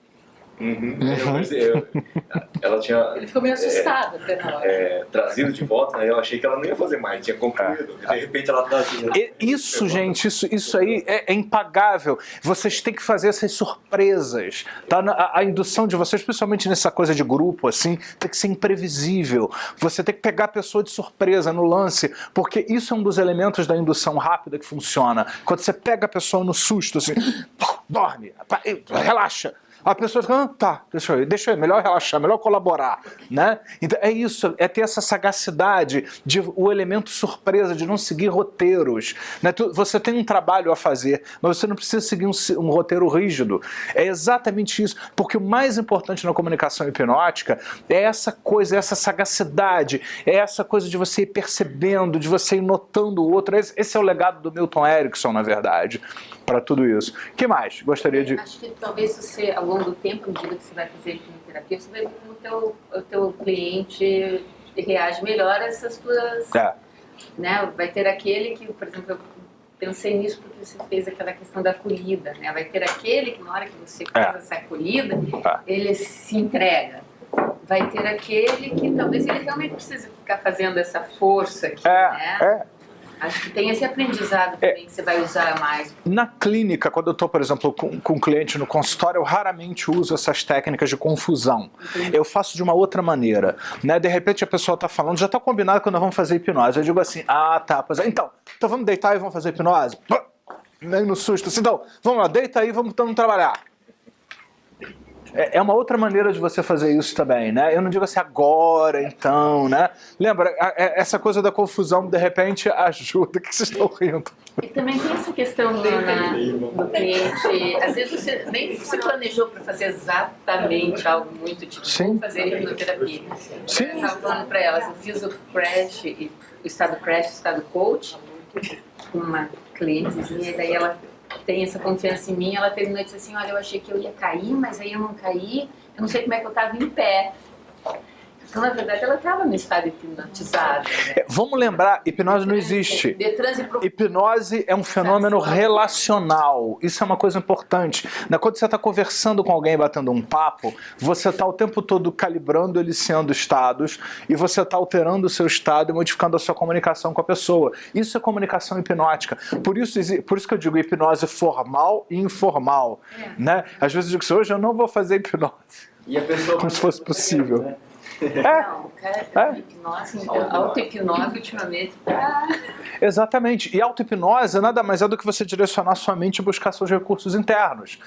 S6: Ela tinha...
S7: Ele ficou meio assustado até na hora.
S6: Trazido de volta, né? Eu achei que ela não ia fazer mais, tinha concluído. De repente ela trazia.
S1: Isso, gente, isso aí é impagável. Vocês têm que fazer essas surpresas. Tá? A indução de vocês, principalmente nessa coisa de grupo, assim, tem que ser imprevisível. Você tem que pegar a pessoa de surpresa no lance, porque isso é um dos elementos da indução rápida que funciona. Quando você pega a pessoa no susto, assim, dorme, relaxa. A pessoa fica, tá, deixa eu ir, melhor relaxar, melhor colaborar, né? Então é isso, é ter essa sagacidade, o elemento surpresa, de não seguir roteiros, né? Você tem um trabalho a fazer, mas você não precisa seguir um roteiro rígido. É exatamente isso, porque o mais importante na comunicação hipnótica é essa coisa, é essa sagacidade, é essa coisa de você ir percebendo, de você ir notando o outro. Esse é o legado do Milton Erickson, na verdade, para tudo isso. O que mais? Gostaria de...
S3: Acho que talvez você, ao longo do tempo, à medida que você vai fazer hipnoterapia, você vai ver como o teu cliente reage melhor a essas tuas... Né? Vai ter aquele que, por exemplo, eu pensei nisso porque você fez aquela questão da acolhida, né? Vai ter aquele que na hora que você faz essa acolhida, ele se entrega. Vai ter aquele que talvez ele realmente precise ficar fazendo essa força aqui, né? Acho que tem esse aprendizado também que você vai usar mais.
S1: Na clínica, quando eu estou, por exemplo, com um cliente no consultório, eu raramente uso essas técnicas de confusão. Eu faço de uma outra maneira, né? De repente a pessoa está falando, já está combinado quando nós vamos fazer hipnose. Eu digo assim, pois é, então vamos deitar e vamos fazer hipnose? Nem no susto, assim, então, vamos lá, deita aí, vamos trabalhar. É uma outra maneira de você fazer isso também, né? Eu não digo assim, agora, então, né? Lembra, essa coisa da confusão, de repente, ajuda. O que vocês estão rindo?
S3: E também tem essa questão do cliente, às vezes você nem se planejou para fazer exatamente algo muito tipo, vou fazer hipnoterapia.
S1: Sim.
S3: Eu estava falando para elas, eu fiz o crash, o estado crash, o estado coach, com uma clientezinha, e daí ela tem essa confiança em mim, ela terminou e disse assim, olha, eu achei que eu ia cair, mas aí eu não caí, eu não sei como é que eu estava em pé. Então, na verdade, ela estava no estado hipnotizado. Né?
S1: Vamos lembrar, hipnose não existe. Hipnose é um fenômeno relacional. Isso é uma coisa importante. Quando você está conversando com alguém, batendo um papo, você está o tempo todo calibrando, eliciando estados, e você está alterando o seu estado e modificando a sua comunicação com a pessoa. Isso é comunicação hipnótica. Por isso que eu digo hipnose formal e informal. Né? Às vezes eu digo assim, hoje eu não vou fazer hipnose.
S2: E a pessoa
S1: como se fosse possível.
S2: Né?
S3: Não, o cara hipnose, então, auto-hipnose ultimamente tá...
S1: Exatamente, e auto-hipnose nada mais é do que você direcionar sua mente e buscar seus recursos internos.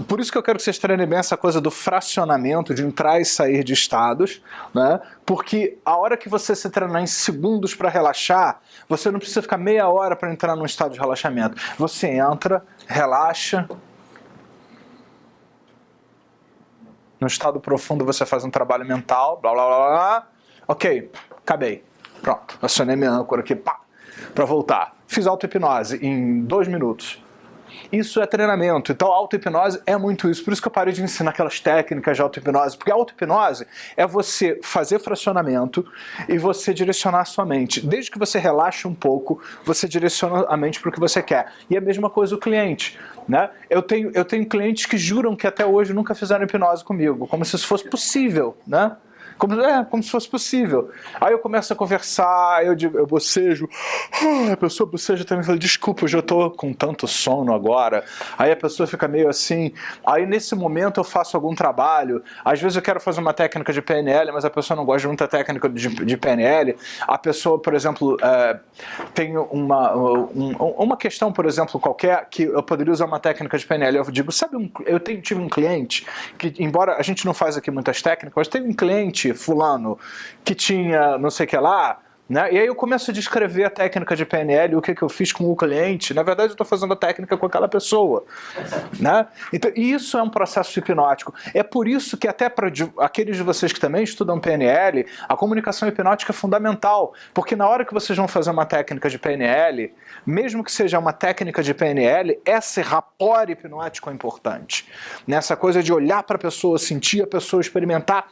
S1: Por isso que eu quero que vocês treinem bem essa coisa do fracionamento, de entrar e sair de estados, né? Porque a hora que você se treinar em segundos para relaxar, você não precisa ficar meia hora para entrar num estado de relaxamento. Você entra, relaxa. No estado profundo você faz um trabalho mental, blá blá blá blá. Ok, acabei. Pronto, acionei minha âncora aqui, pá, para voltar. Fiz auto-hipnose em 2 minutos. Isso é treinamento. Então a auto-hipnose é muito isso. Por isso que eu parei de ensinar aquelas técnicas de auto-hipnose, porque a auto-hipnose é você fazer fracionamento e você direcionar a sua mente. Desde que você relaxe um pouco, você direciona a mente para o que você quer. E a mesma coisa o cliente. Né? Eu tenho clientes que juram que até hoje nunca fizeram hipnose comigo, como se isso fosse possível, né? Como se fosse possível. Aí eu começo a conversar, eu bocejo, a pessoa boceja também, fala, desculpa, eu já estou com tanto sono agora. Aí a pessoa fica meio assim, aí nesse momento eu faço algum trabalho, às vezes eu quero fazer uma técnica de PNL, mas a pessoa não gosta de muita técnica de PNL. A pessoa, por exemplo, tem uma questão, por exemplo, qualquer, que eu poderia usar uma técnica de PNL. Eu digo, sabe, tive um cliente, que embora a gente não faz aqui muitas técnicas, mas teve um cliente fulano que tinha não sei o que lá, né? E aí eu começo a descrever a técnica de PNL, o que eu fiz com o cliente. Na verdade eu estou fazendo a técnica com aquela pessoa, né? Então isso é um processo hipnótico. É por isso que até para aqueles de vocês que também estudam PNL, a comunicação hipnótica é fundamental, porque na hora que vocês vão fazer uma técnica de PNL, mesmo que seja uma técnica de PNL, esse rapport hipnótico é importante. Nessa coisa de olhar para a pessoa, sentir a pessoa, experimentar.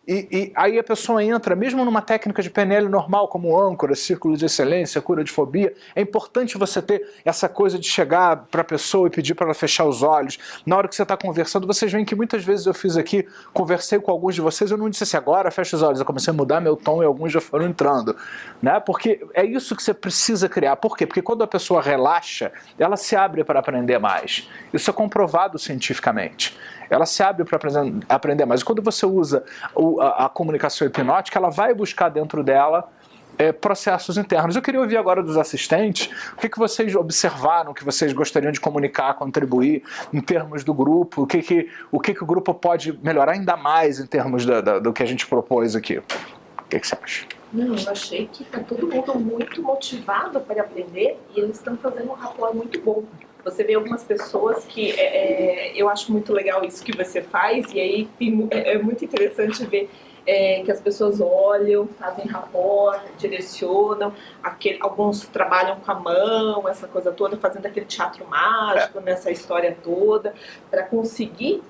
S1: E aí a pessoa entra, mesmo numa técnica de PNL normal, como âncora, círculo de excelência, cura de fobia, é importante você ter essa coisa de chegar para a pessoa e pedir para ela fechar os olhos. Na hora que você está conversando, vocês veem que muitas vezes eu fiz aqui, conversei com alguns de vocês, eu não disse assim, agora fecha os olhos, eu comecei a mudar meu tom e alguns já foram entrando. Né? Porque é isso que você precisa criar. Por quê? Porque quando a pessoa relaxa, ela se abre para aprender mais. Isso é comprovado cientificamente. Ela se abre para aprender mais. E quando você usa a comunicação hipnótica, ela vai buscar dentro dela processos internos. Eu queria ouvir agora dos assistentes o que vocês observaram, o que vocês gostariam de comunicar, contribuir em termos do grupo, o que o grupo pode melhorar ainda mais em termos do que a gente propôs aqui. O que você acha?
S8: Não, eu achei que está todo mundo muito motivado para aprender e eles estão fazendo um rapport muito bom. Você vê algumas pessoas que eu acho muito legal isso que você faz, e aí é muito interessante ver que as pessoas olham, fazem rapport, direcionam, alguns trabalham com a mão, essa coisa toda, fazendo aquele teatro mágico, nessa história toda, para conseguir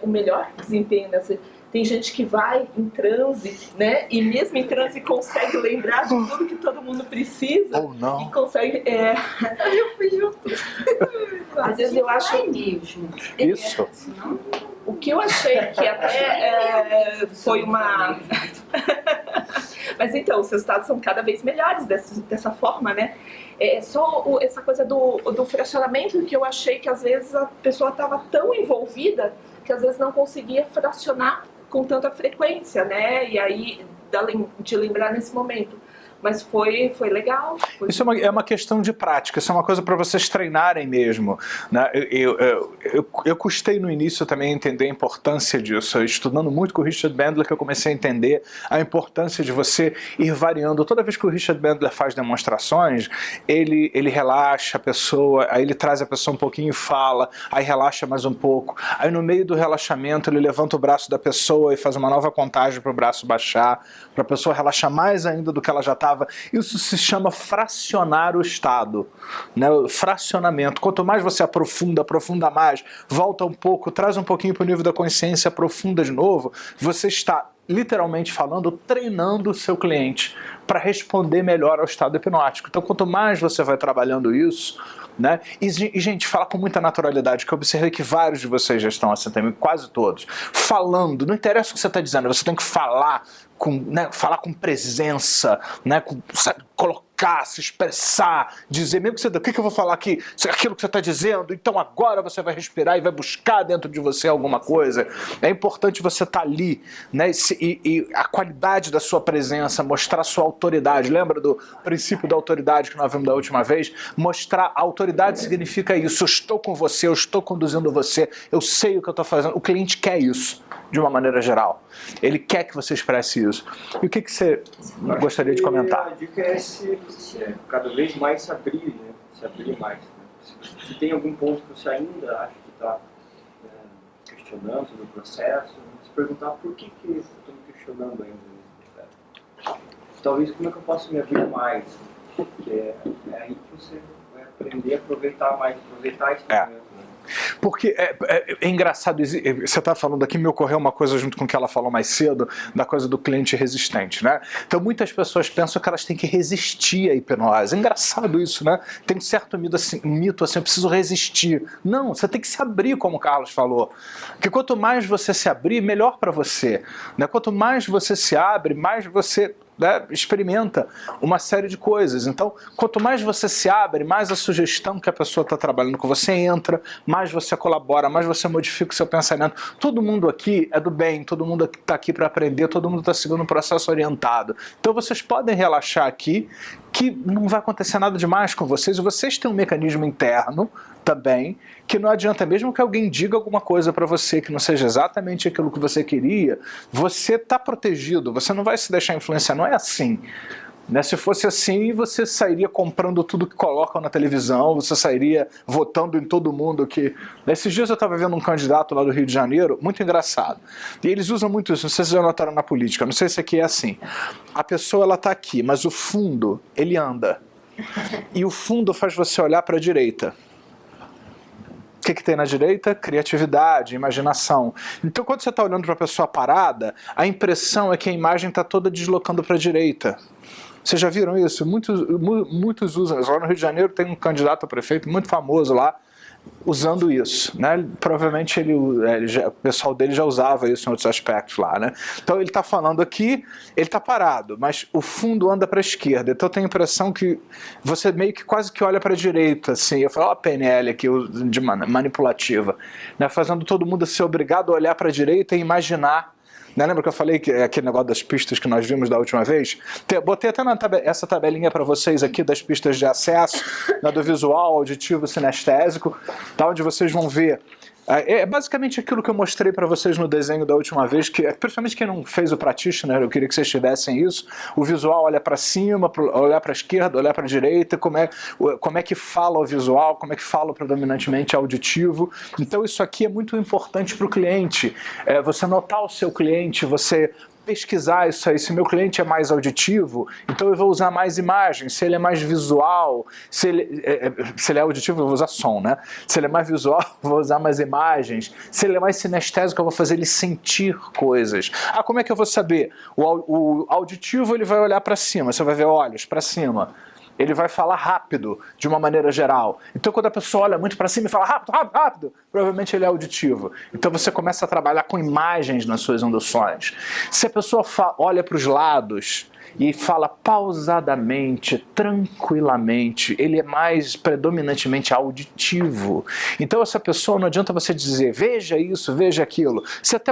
S8: o melhor desempenho nessa. Tem gente que vai em transe, né? E mesmo em transe consegue lembrar de tudo que todo mundo precisa.
S1: Ou não.
S8: E consegue... Eu fui junto. Às vezes eu acho...
S1: Isso.
S8: O que eu achei que até foi uma... Mas então, os resultados são cada vez melhores dessa forma, né? Só essa coisa do fracionamento que eu achei que às vezes a pessoa estava tão envolvida que às vezes não conseguia fracionar com tanta frequência, né? E aí, de lembrar nesse momento. Mas foi legal.
S1: Isso é uma questão de prática, isso é uma coisa para vocês treinarem mesmo. Né? Eu custei no início também a entender a importância disso. Estudando muito com o Richard Bandler, que eu comecei a entender a importância de você ir variando. Toda vez que o Richard Bandler faz demonstrações, ele relaxa a pessoa, aí ele traz a pessoa um pouquinho e fala, aí relaxa mais um pouco. Aí no meio do relaxamento ele levanta o braço da pessoa e faz uma nova contagem para o braço baixar, para a pessoa relaxar mais ainda do que ela já estava. Isso se chama fracionar o estado, né? Fracionamento. Quanto mais você aprofunda mais, volta um pouco, traz um pouquinho para o nível da consciência, aprofunda de novo, você está literalmente falando, treinando o seu cliente para responder melhor ao estado hipnótico. Então quanto mais você vai trabalhando isso, né? E gente, fala com muita naturalidade, que eu observei que vários de vocês já estão assim também, quase todos, falando, não interessa o que você está dizendo, você tem que falar com presença, né? Colocar, se expressar, dizer, mesmo que você, o que eu vou falar aqui? Aquilo que você está dizendo, então agora você vai respirar e vai buscar dentro de você alguma coisa. É importante você estar ali, né? E a qualidade da sua presença, mostrar sua autoridade. Lembra do princípio da autoridade que nós vimos da última vez? Mostrar a autoridade significa isso, eu estou com você, eu estou conduzindo você, eu sei o que eu estou fazendo. O cliente quer isso, de uma maneira geral. Ele quer que você expresse isso. E o que você gostaria de comentar?
S2: A dica é cada vez mais se abrir, né? Se abrir mais. Né? Se tem algum ponto que você ainda acha que está questionando sobre o processo, se perguntar por que eu estou me questionando ainda nesse processo. Talvez como é que eu posso me abrir mais? Porque é aí que você vai aprender a aproveitar esse momento.
S1: Porque é engraçado, você está falando aqui, me ocorreu uma coisa junto com o que ela falou mais cedo, da coisa do cliente resistente, né? Então muitas pessoas pensam que elas têm que resistir à hipnose. É engraçado isso, né? Tem um certo mito assim, eu preciso resistir. Não, você tem que se abrir, como o Carlos falou. Porque quanto mais você se abrir, melhor para você, né? Quanto mais você se abre, mais você... né, experimenta uma série de coisas. Então, quanto mais você se abre, mais a sugestão que a pessoa está trabalhando com você entra, mais você colabora, mais você modifica o seu pensamento. Todo mundo aqui é do bem, todo mundo está aqui para aprender, todo mundo está seguindo um processo orientado. Então vocês podem relaxar aqui, que não vai acontecer nada demais com vocês, e vocês têm um mecanismo interno também, que não adianta, mesmo que alguém diga alguma coisa para você que não seja exatamente aquilo que você queria, você está protegido, você não vai se deixar influenciar, não é assim. Né? Se fosse assim, você sairia comprando tudo que colocam na televisão, você sairia votando em todo mundo que... Esses dias eu estava vendo um candidato lá do Rio de Janeiro, muito engraçado, e eles usam muito isso, não sei se vocês já notaram na política, não sei se aqui é assim, a pessoa ela está aqui, mas o fundo, ele anda, e o fundo faz você olhar para a direita. O que tem na direita? Criatividade, imaginação. Então quando você está olhando para a pessoa parada, a impressão é que a imagem está toda deslocando para a direita. Vocês já viram isso? Muitos usam. Lá no Rio de Janeiro tem um candidato a prefeito muito famoso lá, usando isso, né? Provavelmente o pessoal dele já usava isso em outros aspectos lá, né? Então ele está falando aqui, ele está parado, mas o fundo anda para a esquerda, então eu tenho a impressão que você meio que quase que olha para a direita, assim, eu falo, ó a PNL aqui, de manipulativa, né? Fazendo todo mundo ser obrigado a olhar para a direita e imaginar. Né? Lembra que eu falei que aquele negócio das pistas que nós vimos da última vez? Botei até essa tabelinha para vocês aqui das pistas de acesso, né, do visual, auditivo, sinestésico, tá, onde vocês vão ver. É basicamente aquilo que eu mostrei para vocês no desenho da última vez, que principalmente quem não fez o practitioner, eu queria que vocês tivessem isso. O visual olha para cima, olhar para a esquerda, olhar para a direita, como é que fala o visual, como é que fala predominantemente auditivo. Então isso aqui é muito importante para o cliente, você notar o seu cliente, você pesquisar isso aí. Se meu cliente é mais auditivo, então eu vou usar mais imagens. Se ele é mais visual, se ele é auditivo, eu vou usar som, né? Se ele é mais visual, eu vou usar mais imagens. Se ele é mais sinestésico, eu vou fazer ele sentir coisas. Ah, como é que eu vou saber? O auditivo, ele vai olhar para cima, você vai ver olhos para cima. Ele vai falar rápido, de uma maneira geral. Então, quando a pessoa olha muito para cima e fala rápido, rápido, rápido, provavelmente ele é auditivo. Então, você começa a trabalhar com imagens nas suas induções. Se a pessoa olha para os lados e fala pausadamente, tranquilamente, ele é mais predominantemente auditivo. Então essa pessoa, não adianta você dizer veja isso, veja aquilo. Você até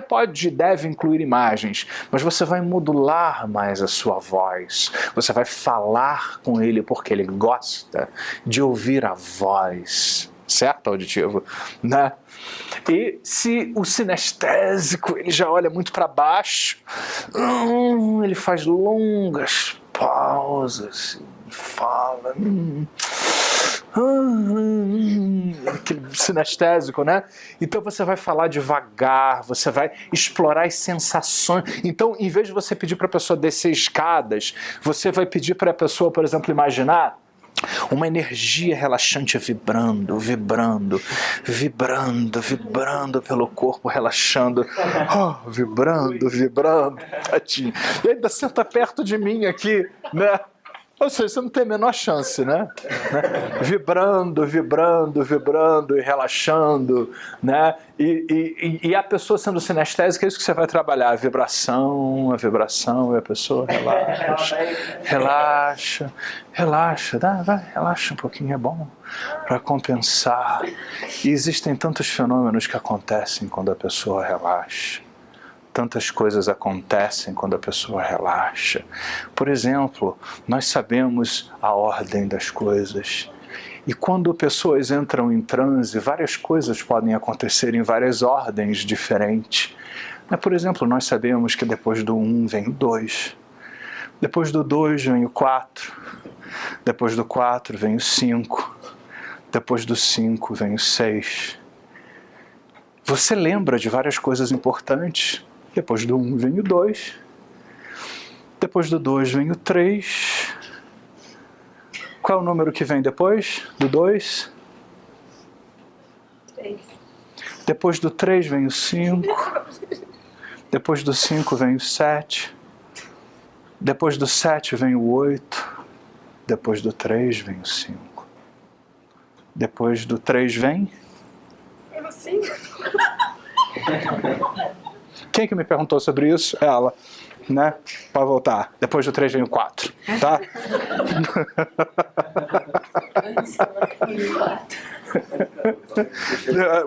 S1: deve incluir imagens, mas você vai modular mais a sua voz. Você vai falar com ele porque ele gosta de ouvir a voz. Certo, auditivo? Né? E se o sinestésico ele já olha muito para baixo, ele faz longas pausas, fala, aquele sinestésico, né? Então você vai falar devagar, você vai explorar as sensações. Então, em vez de você pedir para a pessoa descer escadas, você vai pedir para a pessoa, por exemplo, imaginar uma energia relaxante vibrando, vibrando, vibrando, vibrando pelo corpo, relaxando, vibrando, vibrando, tadinho. E ainda senta perto de mim aqui, né? Ou seja, você não tem a menor chance, né? Vibrando, vibrando, vibrando e relaxando, né? E a pessoa sendo sinestésica, é isso que você vai trabalhar, a vibração, e a pessoa relaxa, relaxa, relaxa, relaxa um pouquinho, é bom para compensar. E existem tantos fenômenos que acontecem quando a pessoa relaxa. Tantas coisas acontecem quando a pessoa relaxa. Por exemplo, nós sabemos a ordem das coisas. E quando pessoas entram em transe, várias coisas podem acontecer em várias ordens diferentes. Por exemplo, nós sabemos que depois do 1 vem o 2. Depois do 2 vem o 4. Depois do 4 vem o 5. Depois do 5 vem o 6. Você lembra de várias coisas importantes. Depois do 1 vem o 2, depois do 2 vem o 3, Qual é o número que vem depois do 2?
S8: 3.
S1: Depois do 3 vem o 5. Depois do 5 vem o 7. Depois do 7 vem o 8. Depois do 3 vem o 5. Depois do 3 vem?
S8: É o 5.
S1: Quem que me perguntou sobre isso? Ela. Né? Pode voltar. Depois do 3 vem o 4. Tá?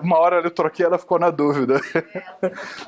S1: Uma hora eu troquei, ela ficou na dúvida.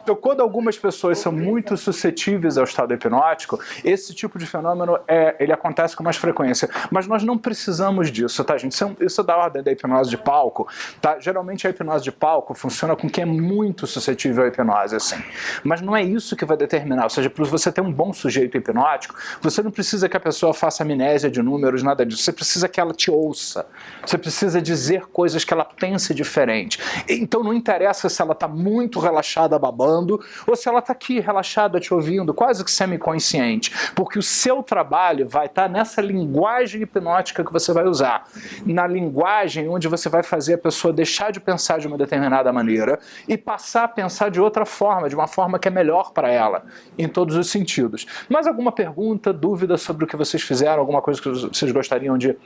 S1: Então, quando algumas pessoas são muito suscetíveis ao estado hipnótico, esse tipo de fenômeno ele acontece com mais frequência. Mas nós não precisamos disso, tá, gente? Isso é da ordem da hipnose de palco, tá? Geralmente a hipnose de palco funciona com quem é muito suscetível à hipnose, assim. Mas não é isso que vai determinar. Ou seja, para você ter um bom sujeito hipnótico, você não precisa que a pessoa faça amnésia de números, nada disso. Você precisa que ela te ouça. Você precisa dizer coisas que ela pense diferente. Então não interessa se ela está muito relaxada babando ou se ela está aqui relaxada te ouvindo, quase que semiconsciente, porque o seu trabalho vai estar nessa linguagem hipnótica que você vai usar, na linguagem onde você vai fazer a pessoa deixar de pensar de uma determinada maneira e passar a pensar de outra forma, de uma forma que é melhor para ela, em todos os sentidos. Mais alguma pergunta, dúvida sobre o que vocês fizeram, alguma coisa que vocês gostariam de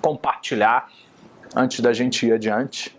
S1: compartilhar antes da gente ir adiante?